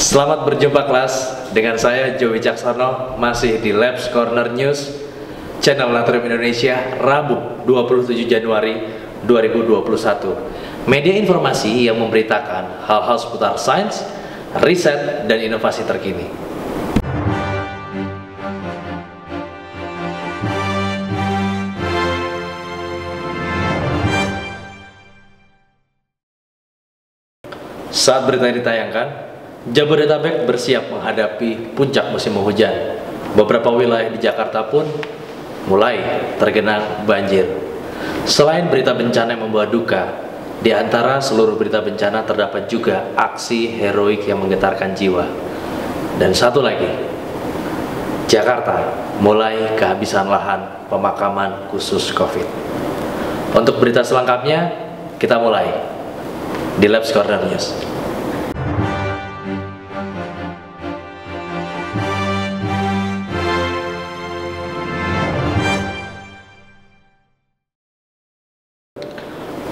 Selamat berjumpa kelas, dengan saya Joey Caksono, masih di Labs Corner News, channel Laboratorium Indonesia, Rabu 27 Januari 2021. Media informasi yang memberitakan hal-hal seputar sains, riset, dan inovasi terkini. Saat berita ini ditayangkan, Jabodetabek bersiap menghadapi puncak musim hujan. Beberapa wilayah di Jakarta pun mulai tergenang banjir. Selain berita bencana yang membawa duka, di antara seluruh berita bencana terdapat juga aksi heroik yang menggetarkan jiwa. Dan satu lagi, Jakarta mulai kehabisan lahan pemakaman khusus COVID. Untuk berita selengkapnya, kita mulai di Labs Corner News.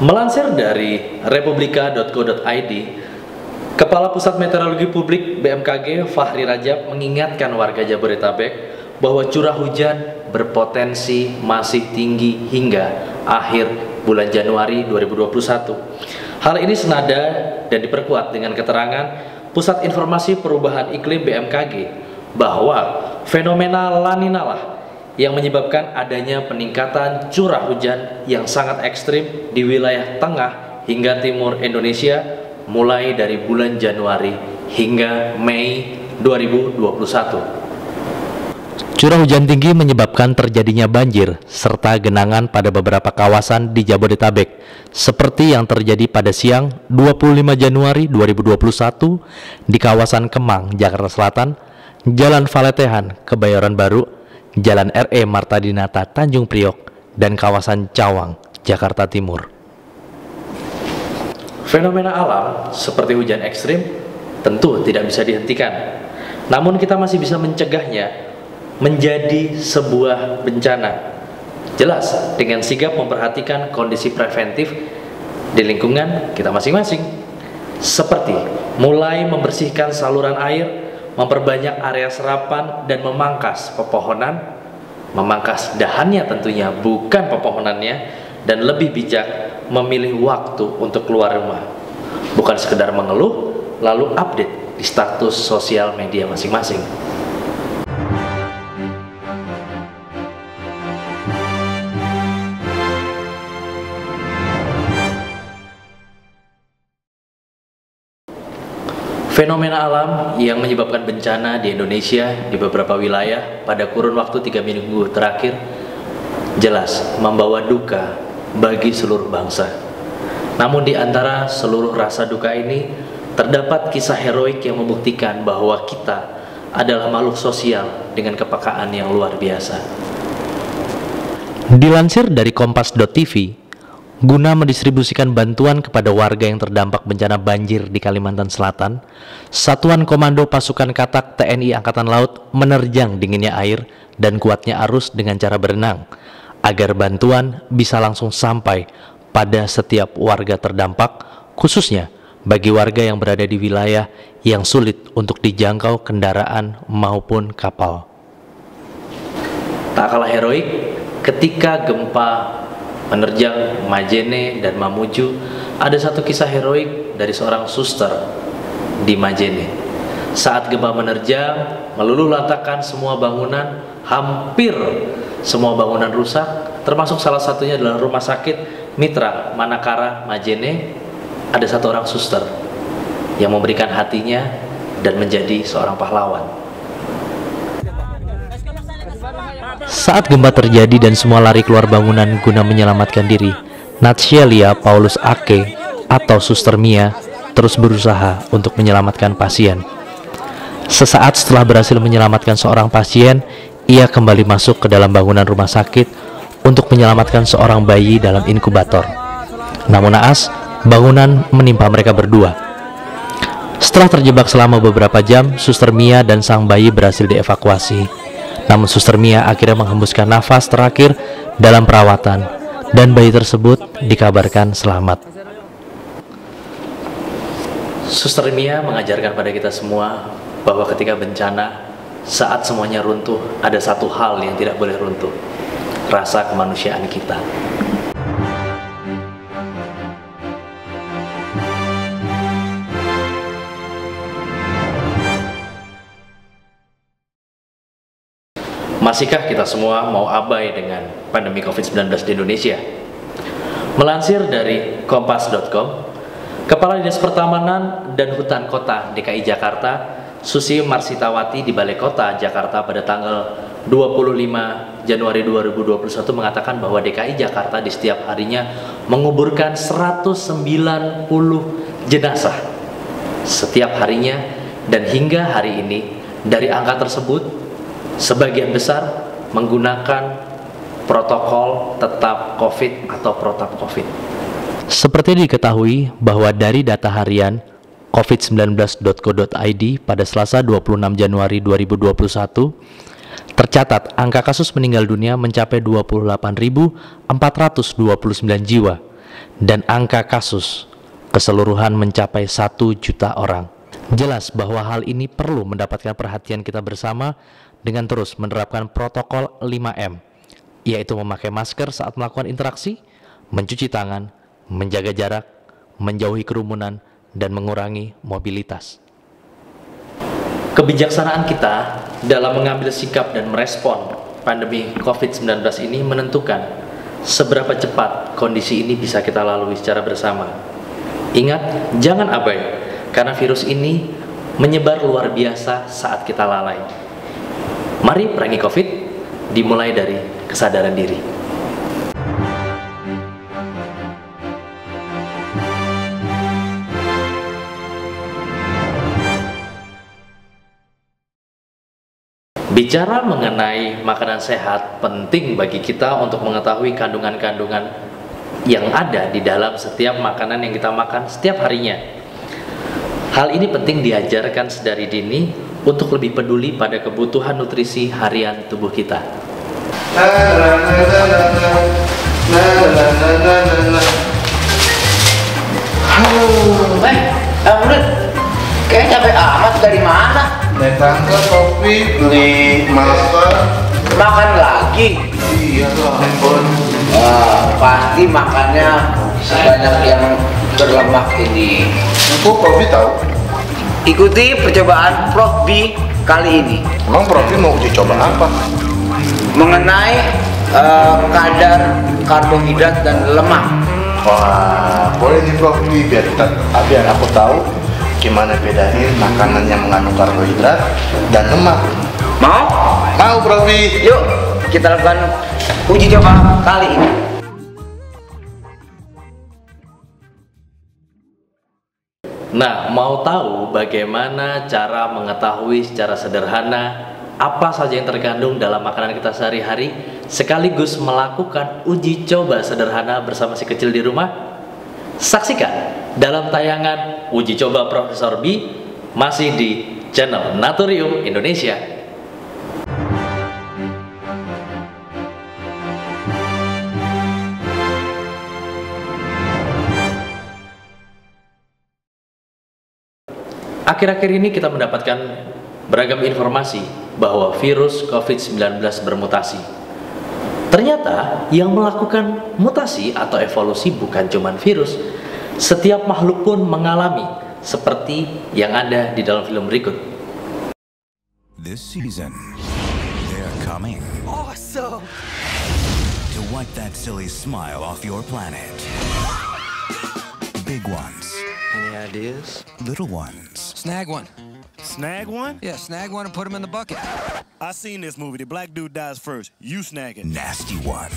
Melansir dari republika.co.id, Kepala Pusat Meteorologi Publik BMKG Fahri Rajab mengingatkan warga Jabodetabek bahwa curah hujan berpotensi masih tinggi hingga akhir bulan Januari 2021. Hal ini senada dan diperkuat dengan keterangan Pusat Informasi Perubahan Iklim BMKG bahwa fenomena La Nina lah yang menyebabkan adanya peningkatan curah hujan yang sangat ekstrim di wilayah tengah hingga timur Indonesia mulai dari bulan Januari hingga Mei 2021. Curah hujan tinggi menyebabkan terjadinya banjir serta genangan pada beberapa kawasan di Jabodetabek, seperti yang terjadi pada siang 25 Januari 2021 di kawasan Kemang, Jakarta Selatan, Jalan Valetehan, Kebayoran Baru, Jalan RE Marta Dinata, Tanjung Priok, dan kawasan Cawang, Jakarta Timur. Fenomena alam seperti hujan ekstrim tentu tidak bisa dihentikan, namun kita masih bisa mencegahnya menjadi sebuah bencana. Jelas dengan sigap memperhatikan kondisi preventif di lingkungan kita masing-masing, seperti mulai membersihkan saluran air, memperbanyak area serapan, dan memangkas pepohonan, memangkas dahannya tentunya, bukan pepohonannya, dan lebih bijak memilih waktu untuk keluar rumah, bukan sekedar mengeluh lalu update di status sosial media masing-masing. Fenomena alam yang menyebabkan bencana di Indonesia di beberapa wilayah pada kurun waktu 3 minggu terakhir jelas membawa duka bagi seluruh bangsa. Namun di antara seluruh rasa duka ini terdapat kisah heroik yang membuktikan bahwa kita adalah makhluk sosial dengan kepekaan yang luar biasa. Dilansir dari Kompas.tv, guna mendistribusikan bantuan kepada warga yang terdampak bencana banjir di Kalimantan Selatan, Satuan Komando Pasukan Katak TNI Angkatan Laut menerjang dinginnya air dan kuatnya arus dengan cara berenang, agar bantuan bisa langsung sampai pada setiap warga terdampak, khususnya bagi warga yang berada di wilayah yang sulit untuk dijangkau kendaraan maupun kapal. Tak kalah heroik, ketika gempa menerjang Majene dan Mamuju, ada satu kisah heroik dari seorang suster di Majene. Saat gempa menerjang, meluluhlantakkan semua bangunan, hampir semua bangunan rusak, termasuk salah satunya adalah Rumah Sakit Mitra Manakara Majene. Ada satu orang suster yang memberikan hatinya dan menjadi seorang pahlawan. Saat gempa terjadi dan semua lari keluar bangunan guna menyelamatkan diri, Natshelia Paulus Ake atau Suster Mia terus berusaha untuk menyelamatkan pasien. Sesaat setelah berhasil menyelamatkan seorang pasien, ia kembali masuk ke dalam bangunan rumah sakit untuk menyelamatkan seorang bayi dalam inkubator. Namun naas, bangunan menimpa mereka berdua. Setelah terjebak selama beberapa jam, Suster Mia dan sang bayi berhasil dievakuasi. Namun Suster Mia akhirnya menghembuskan nafas terakhir dalam perawatan dan bayi tersebut dikabarkan selamat. Suster Mia mengajarkan pada kita semua bahwa ketika bencana, saat semuanya runtuh, ada satu hal yang tidak boleh runtuh, rasa kemanusiaan kita. Masihkah kita semua mau abai dengan pandemi COVID-19 di Indonesia? Melansir dari kompas.com, Kepala Dinas Pertamanan dan Hutan Kota DKI Jakarta, Susi Marsitawati di Balai Kota Jakarta pada tanggal 25 Januari 2021 mengatakan bahwa DKI Jakarta di setiap harinya menguburkan 190 jenazah setiap harinya, dan hingga hari ini dari angka tersebut sebagian besar menggunakan protokol tetap COVID atau protap COVID. Seperti diketahui bahwa dari data harian covid19.co.id pada Selasa 26 Januari 2021, tercatat angka kasus meninggal dunia mencapai 28.429 jiwa dan angka kasus keseluruhan mencapai 1 juta orang. Jelas bahwa hal ini perlu mendapatkan perhatian kita bersama dengan terus menerapkan protokol 5M, yaitu memakai masker saat melakukan interaksi, mencuci tangan, menjaga jarak, menjauhi kerumunan, dan mengurangi mobilitas. Kebijaksanaan kita dalam mengambil sikap dan merespon pandemi COVID-19 ini menentukan seberapa cepat kondisi ini bisa kita lalui secara bersama. Ingat, jangan abai, karena virus ini menyebar luar biasa saat kita lalai. Mari perangi COVID, dimulai dari kesadaran diri. Bicara mengenai makanan sehat, penting bagi kita untuk mengetahui kandungan-kandungan yang ada di dalam setiap makanan yang kita makan setiap harinya. Hal ini penting diajarkan sedari dini untuk lebih peduli pada kebutuhan nutrisi harian tubuh kita. Menurut kayak capek amat, dari mana? Naik tangga, kopi, beli masker. Makan lagi? Iya lah, handphone. Pasti makannya banyak yang berlemak ini. Kok kopi tahu? Ikuti percobaan Prof B kali ini. Emang Prof B mau uji coba apa? Mengenai kadar karbohidrat dan lemak. Wah, boleh nih Prof B, biar aku tahu gimana bedain makanan yang mengandung karbohidrat dan lemak. Mau? Mau Prof B. Yuk, kita lakukan uji coba kali ini. Nah, mau tahu bagaimana cara mengetahui secara sederhana apa saja yang terkandung dalam makanan kita sehari-hari, sekaligus melakukan uji coba sederhana bersama si kecil di rumah? Saksikan dalam tayangan Uji Coba Profesor B, masih di channel Naturium Indonesia. Akhir-akhir ini kita mendapatkan beragam informasi bahwa virus COVID-19 bermutasi. Ternyata yang melakukan mutasi atau evolusi bukan cuma virus, setiap makhluk pun mengalami, seperti yang ada di dalam film berikut. This season, they are coming. Awesome! To wipe that silly smile off your planet. Big ones. Any ideas? Little ones. Snag one. Snag one? Yeah, snag one and put him in the bucket. I seen this movie. The black dude dies first. You snag it. Nasty ones.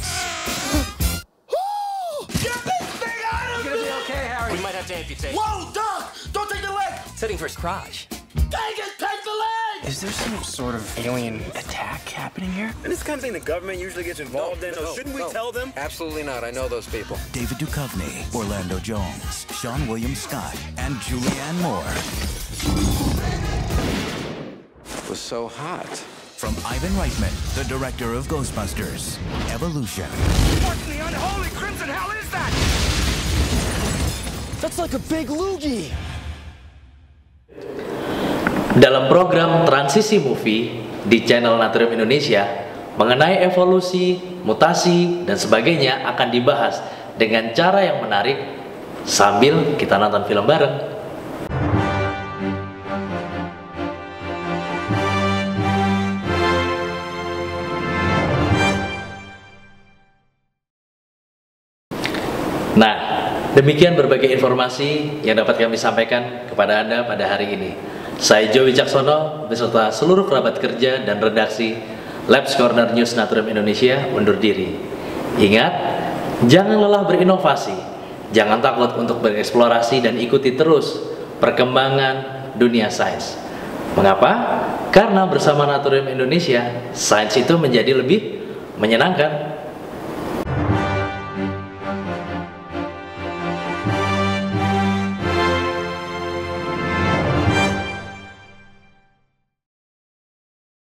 Get this thing out of You're gonna be okay, Harry. We might have to amputate. Whoa, Doc! Don't take the leg! Setting for his crotch. Dang it, take the leg! Is there some sort of alien attack happening here? And this kind of thing the government usually gets involved in. So shouldn't we tell them? Absolutely not. I know those people. David Duchovny, Orlando Jones, Sean William Scott, and Julianne Moore. It was so hot. From Ivan Reitman, the director of Ghostbusters, Evolution. What in the unholy crimson hell is that? That's like a big loogie. Dalam program Transisi Movie di channel Natrium Indonesia, mengenai evolusi, mutasi, dan sebagainya akan dibahas dengan cara yang menarik sambil kita nonton film bareng. Nah, demikian berbagai informasi yang dapat kami sampaikan kepada Anda pada hari ini. Saya Joey Wicaksono beserta seluruh kerabat kerja dan redaksi Labs Corner News Natrium Indonesia undur diri. Ingat, jangan lelah berinovasi, jangan takut untuk bereksplorasi dan ikuti terus perkembangan dunia sains. Mengapa? Karena bersama Natrium Indonesia, sains itu menjadi lebih menyenangkan.